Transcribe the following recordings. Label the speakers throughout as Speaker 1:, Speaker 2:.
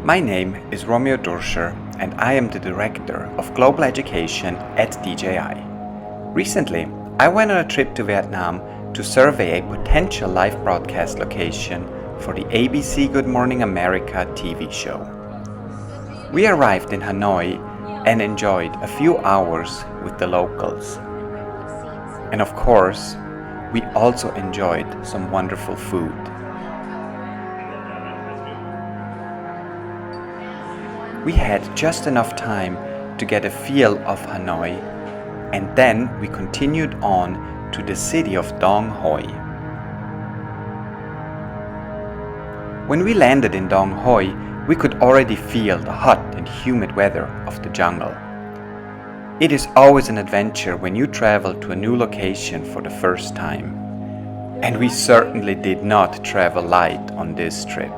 Speaker 1: My name is Romeo Durscher and I am the Director of Global Education at DJI. Recently, I went on a trip to Vietnam to survey a potential live broadcast location for the ABC Good Morning America TV show. We arrived in Hanoi and enjoyed a few hours with the locals. And of course, we also enjoyed some wonderful food. We had just enough time to get a feel of Hanoi, and then we continued on to the city of Dong Hoi. When we landed in Dong Hoi, we could already feel the hot and humid weather of the jungle. It is always an adventure when you travel to a new location for the first time. And we certainly did not travel light on this trip.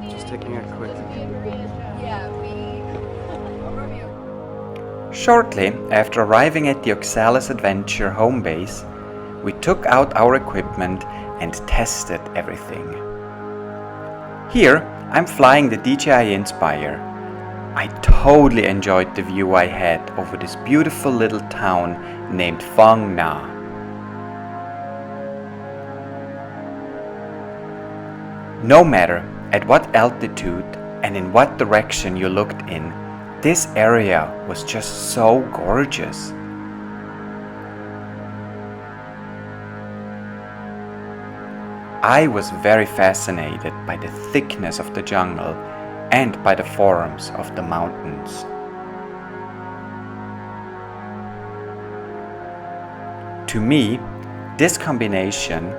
Speaker 2: Just taking a quick.
Speaker 1: Shortly after arriving at the Oxalis Adventure home base, we took out our equipment and tested everything. Here, I'm flying the DJI Inspire. I totally enjoyed the view I had over this beautiful little town named Phong Nha. No matter at what altitude and in what direction you looked in, this area was just so gorgeous. I was very fascinated by the thickness of the jungle and by the forms of the mountains. To me, this combination,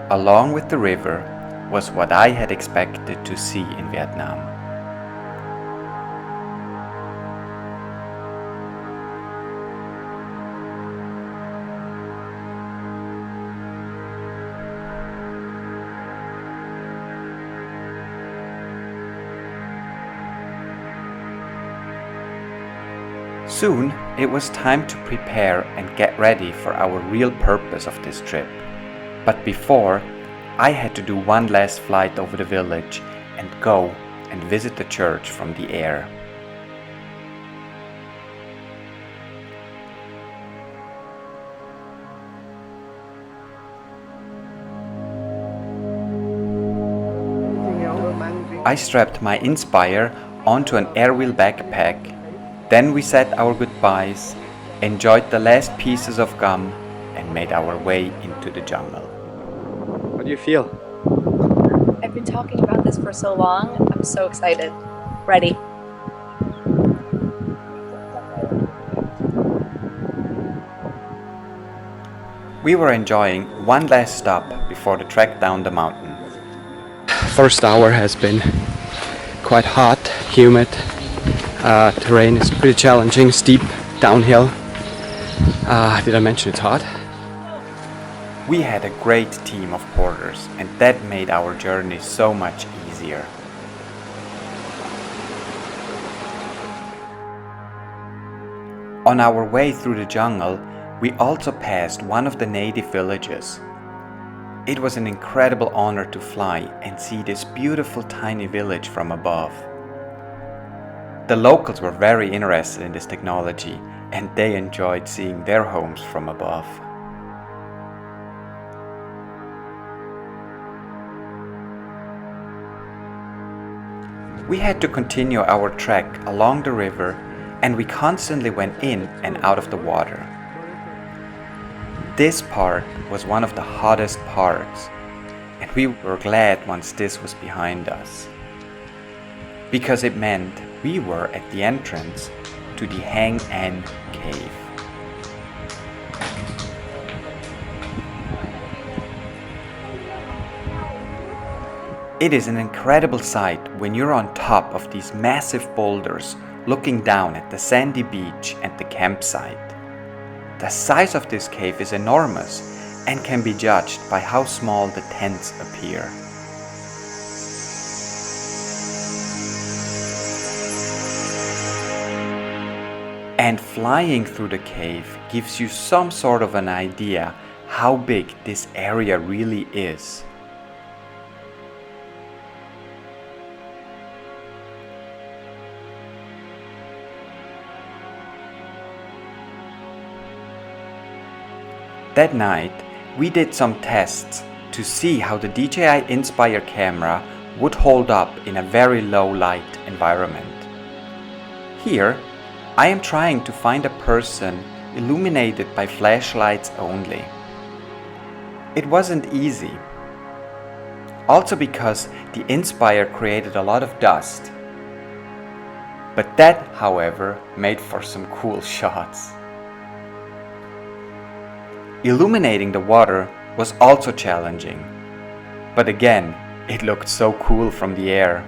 Speaker 1: along with the river, was what I had expected to see in Vietnam. Soon, it was time to prepare and get ready for our real purpose of this trip. But before, I had to do one last flight over the village and go and visit the church from the air. I strapped my Inspire onto an airwheel backpack. Then we said our goodbyes, enjoyed the last pieces of gum, and made our way into the jungle.
Speaker 2: What do you feel?
Speaker 3: I've been talking about this for so long. I'm so excited. Ready.
Speaker 1: We were enjoying one last stop before the trek down the mountain.
Speaker 2: First hour has been quite hot, humid. Terrain is pretty challenging, steep, downhill. Did I mention it's hot?
Speaker 1: We had a great team of porters, and that made our journey so much easier. On our way through the jungle, we also passed one of the native villages. It was an incredible honor to fly and see this beautiful tiny village from above. The locals were very interested in this technology, and they enjoyed seeing their homes from above. We had to continue our trek along the river, and we constantly went in and out of the water. This part was one of the hottest parts, and we were glad once this was behind us, because it meant we were at the entrance to the Hang An Cave. It is an incredible sight when you're on top of these massive boulders looking down at the sandy beach and the campsite. The size of this cave is enormous and can be judged by how small the tents appear. And flying through the cave gives you some sort of an idea how big this area really is. That night, we did some tests to see how the DJI Inspire camera would hold up in a very low light environment. Here, I am trying to find a person illuminated by flashlights only. It wasn't easy. Also because the Inspire created a lot of dust. But that, however, made for some cool shots. Illuminating the water was also challenging. But again, it looked so cool from the air.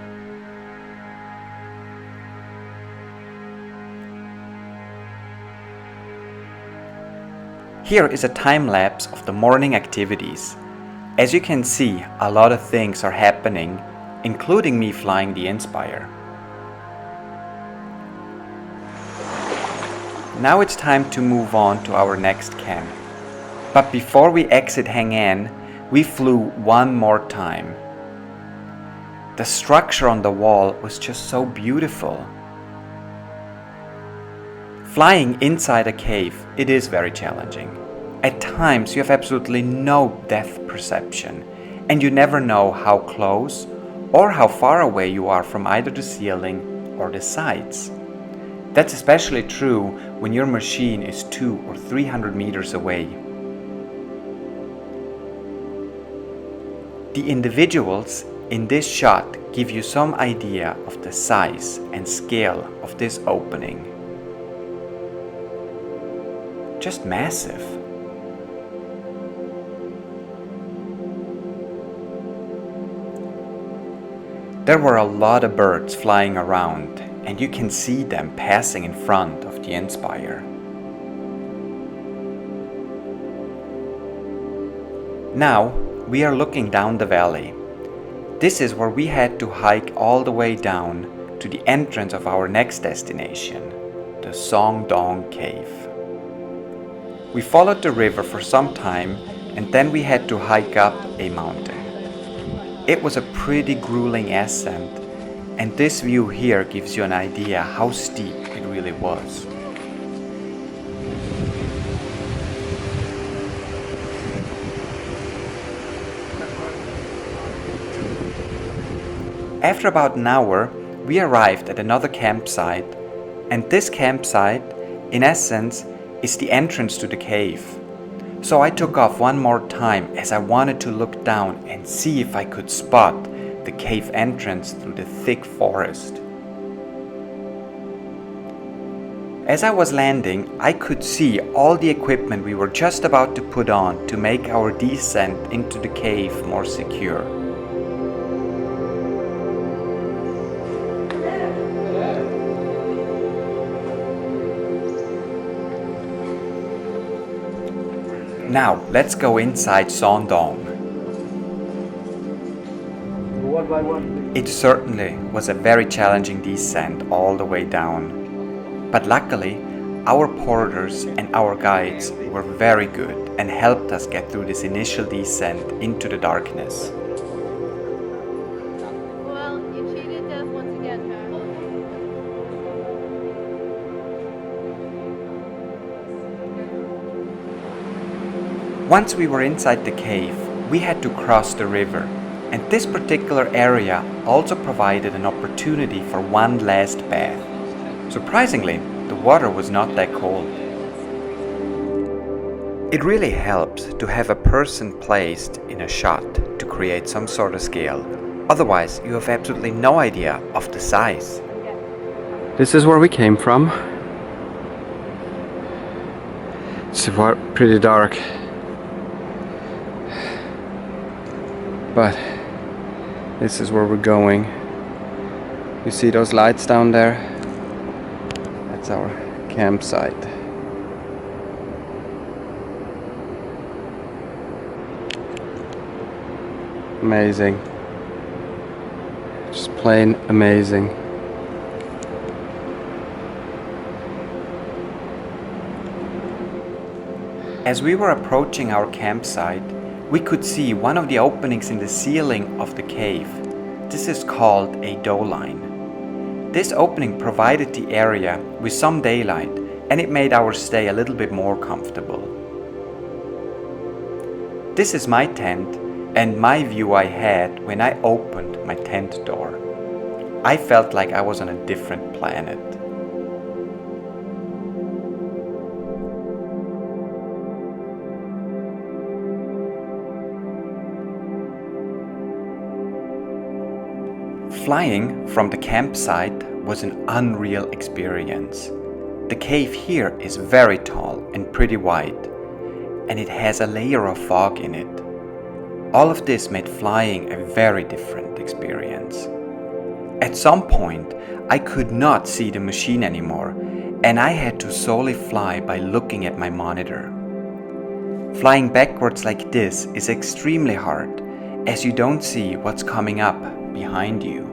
Speaker 1: Here is a time lapse of the morning activities. As you can see, a lot of things are happening, including me flying the Inspire. Now it's time to move on to our next camp. But before we exit Hang'an, we flew one more time. The structure on the wall was just so beautiful. Flying inside a cave, it is very challenging. At times you have absolutely no depth perception, and you never know how close or how far away you are from either the ceiling or the sides. That's especially true when your machine is 200 or 300 meters away. The individuals in this shot give you some idea of the size and scale of this opening. Just massive. There were a lot of birds flying around, and you can see them passing in front of the Inspire. Now we are looking down the valley. This is where we had to hike all the way down to the entrance of our next destination, the Sơn Đoòng Cave. We followed the river for some time, and then we had to hike up a mountain. It was a pretty grueling ascent, and this view here gives you an idea how steep it really was. After about an hour, we arrived at another campsite, and this campsite, in essence, is the entrance to the cave. So I took off one more time as I wanted to look down and see if I could spot the cave entrance through the thick forest. As I was landing, I could see all the equipment we were just about to put on to make our descent into the cave more secure. Now, let's go inside Sơn Đoòng. It certainly was a very challenging descent all the way down. But luckily, our porters and our guides were very good and helped us get through this initial descent into the darkness.
Speaker 4: Well, you cheated death once again, huh?
Speaker 1: Once we were inside the cave, we had to cross the river, and this particular area also provided an opportunity for one last bath. Surprisingly, the water was not that cold. It really helps to have a person placed in a shot to create some sort of scale. Otherwise, you have absolutely no idea of the size.
Speaker 2: This is where we came from. It's pretty dark. But this is where we're going. You see those lights down there? That's our campsite. Amazing. Just plain amazing.
Speaker 1: As we were approaching our campsite, we could see one of the openings in the ceiling of the cave. This is called a dough line. This opening provided the area with some daylight, and it made our stay a little bit more comfortable. This is my tent and my view I had when I opened my tent door. I felt like I was on a different planet. Flying from the campsite was an unreal experience. The cave here is very tall and pretty wide, and it has a layer of fog in it. All of this made flying a very different experience. At some point, I could not see the machine anymore, and I had to solely fly by looking at my monitor. Flying backwards like this is extremely hard, as you don't see what's coming up behind you.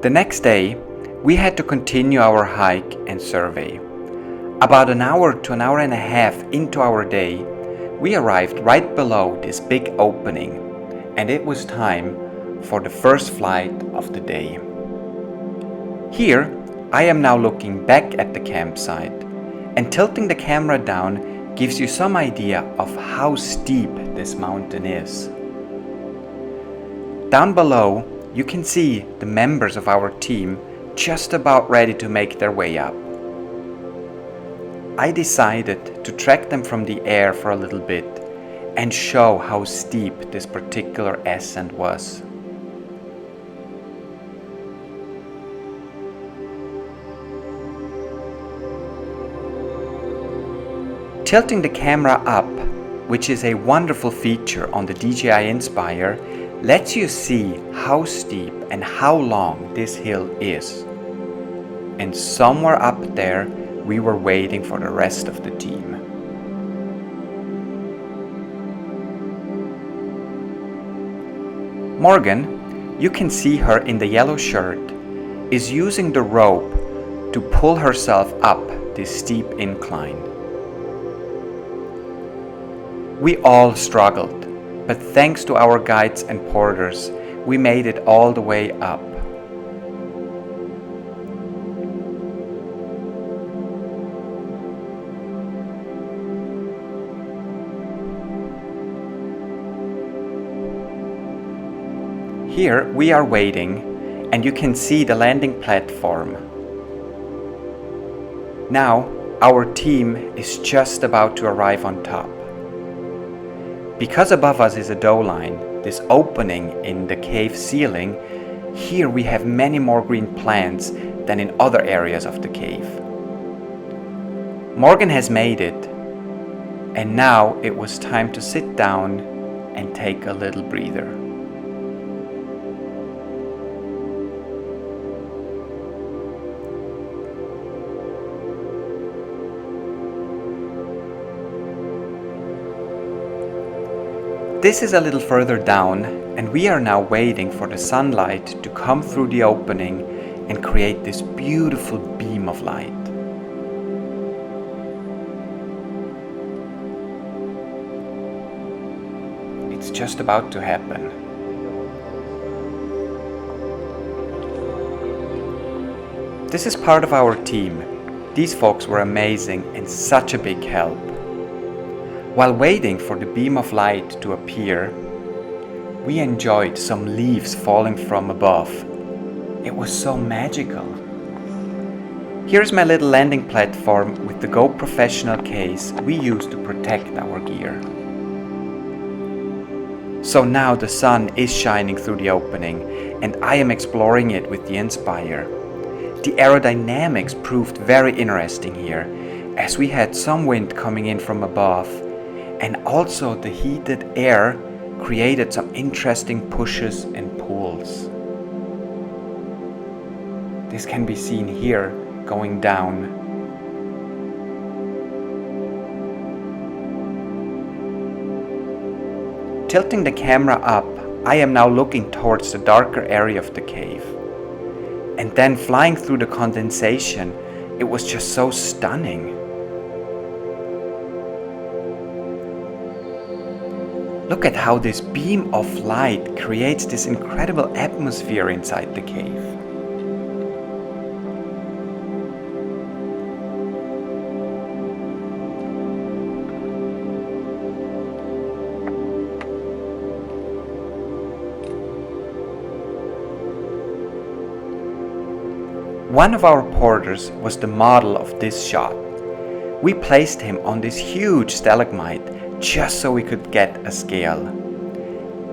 Speaker 1: The next day, we had to continue our hike and survey. About an hour to an hour and a half into our day, we arrived right below this big opening, and it was time for the first flight of the day. Here, I am now looking back at the campsite, and tilting the camera down gives you some idea of how steep this mountain is. Down below, you can see the members of our team just about ready to make their way up. I decided to track them from the air for a little bit and show how steep this particular ascent was. Tilting the camera up, which is a wonderful feature on the DJI Inspire, lets you see how steep and how long this hill is. And somewhere up there, we were waiting for the rest of the team. Morgan, you can see her in the yellow shirt, is using the rope to pull herself up this steep incline. We all struggled, but thanks to our guides and porters, we made it all the way up. Here we are waiting, and you can see the landing platform. Now our team is just about to arrive on top. Because above us is a dough line, this opening in the cave ceiling, here we have many more green plants than in other areas of the cave. Morgan has made it, and now it was time to sit down and take a little breather. This is a little further down, and we are now waiting for the sunlight to come through the opening and create this beautiful beam of light. It's just about to happen. This is part of our team. These folks were amazing and such a big help. While waiting for the beam of light to appear, we enjoyed some leaves falling from above. It was so magical. Here's my little landing platform with the Go Professional case we use to protect our gear. So now the sun is shining through the opening, and I am exploring it with the Inspire. The aerodynamics proved very interesting here, as we had some wind coming in from above, and also the heated air created some interesting pushes and pulls. This can be seen here going down. Tilting the camera up, I am now looking towards the darker area of the cave. And then flying through the condensation, it was just so stunning. Look at how this beam of light creates this incredible atmosphere inside the cave. One of our porters was the model of this shot. We placed him on this huge stalagmite just so we could get a scale.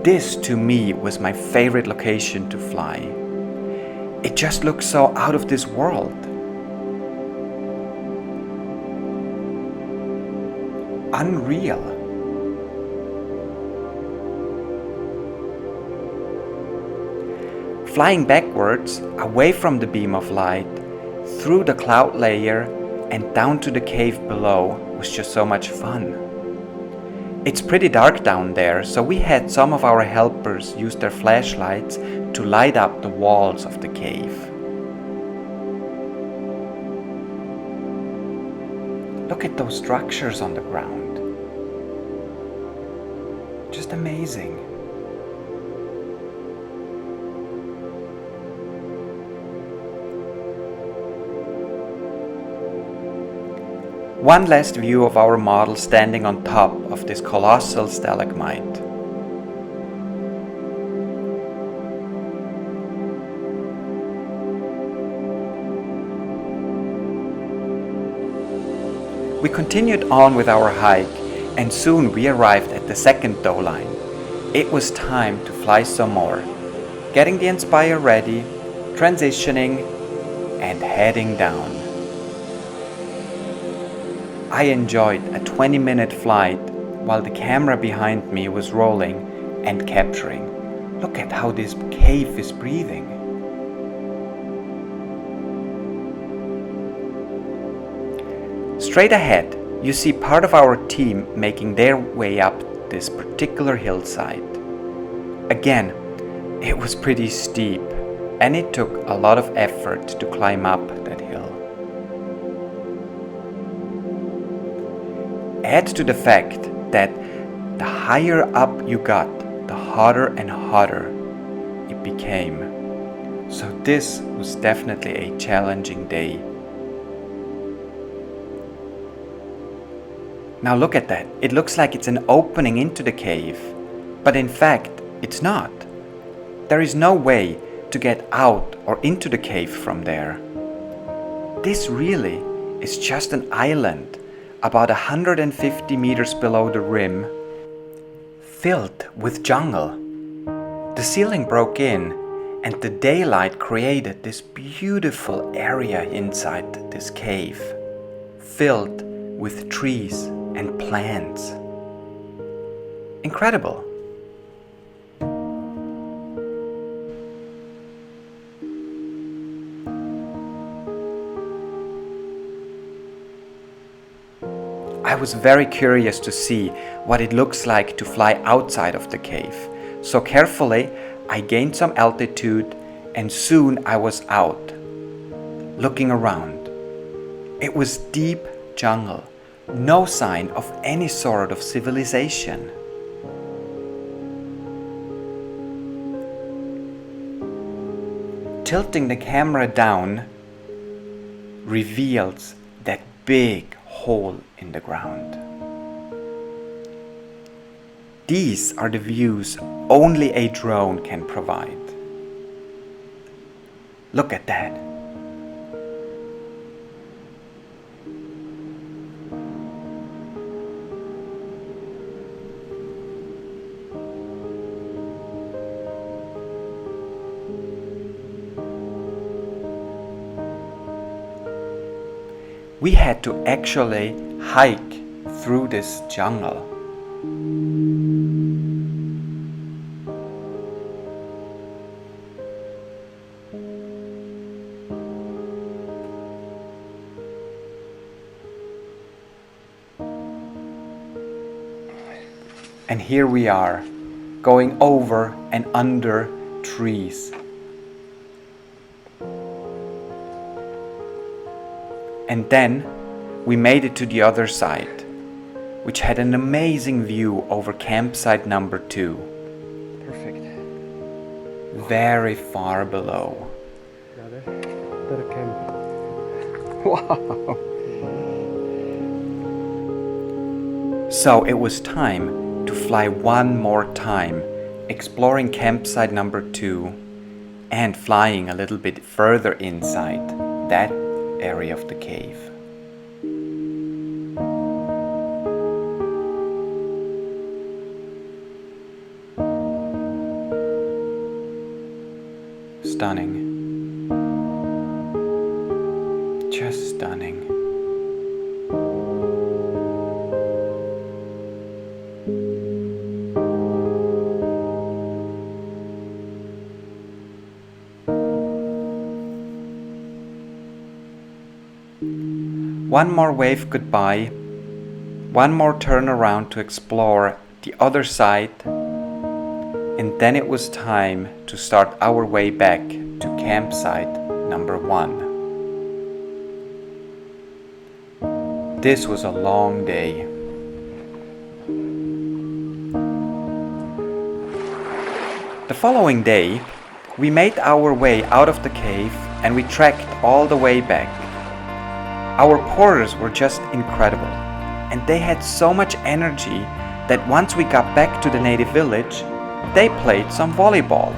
Speaker 1: This to me was my favorite location to fly. It just looks so out of this world. Unreal. Flying backwards, away from the beam of light, through the cloud layer and down to the cave below was just so much fun. It's pretty dark down there, so we had some of our helpers use their flashlights to light up the walls of the cave. Look at those structures on the ground. Just amazing. One last view of our model standing on top of this colossal stalagmite. We continued on with our hike and soon we arrived at the second tow line. It was time to fly some more, getting the Inspire ready, transitioning and heading down. I enjoyed a 20-minute flight while the camera behind me was rolling and capturing. Look at how this cave is breathing. Straight ahead, you see part of our team making their way up this particular hillside. Again, it was pretty steep and it took a lot of effort to climb up that hill. Add to the fact that the higher up you got, the hotter and hotter it became. So this was definitely a challenging day. Now look at that. It looks like it's an opening into the cave, but in fact, it's not. There is no way to get out or into the cave from there. This really is just an island about 150 meters below the rim, filled with jungle. The ceiling broke in and the daylight created this beautiful area inside this cave, filled with trees and plants. Incredible. I was very curious to see what it looks like to fly outside of the cave. So carefully, I gained some altitude and soon I was out, looking around. It was deep jungle, no sign of any sort of civilization. Tilting the camera down reveals that big hole in the ground. These are the views only a drone can provide. Look at that. We had to actually hike through this jungle. And here we are, going over and under trees. And then we made it to the other side, which had an amazing view over campsite number 2.
Speaker 2: Perfect.
Speaker 1: Very far below.
Speaker 2: Wow.
Speaker 1: So it was time to fly one more time, exploring campsite number 2 and flying a little bit further inside that area of the cave. Stunning. Just stunning. One more wave goodbye, one more turn around to explore the other side, and then it was time to start our way back to campsite number 1. This was a long day. The following day, we made our way out of the cave and we trekked all the way back. Our porters were just incredible, and they had so much energy that once we got back to the native village, they played some volleyball.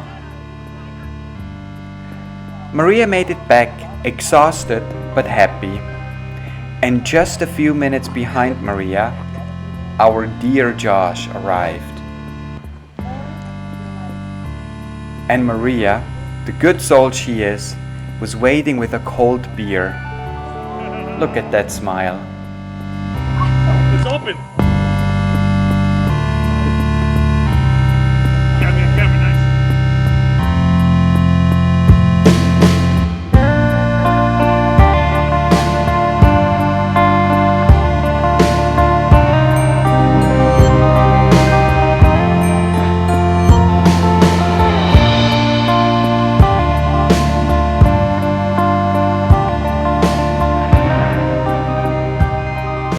Speaker 1: Maria made it back, exhausted but happy. And just a few minutes behind Maria, our dear Josh arrived. And Maria, the good soul she is, was waiting with a cold beer. Look at that smile.
Speaker 5: It's open.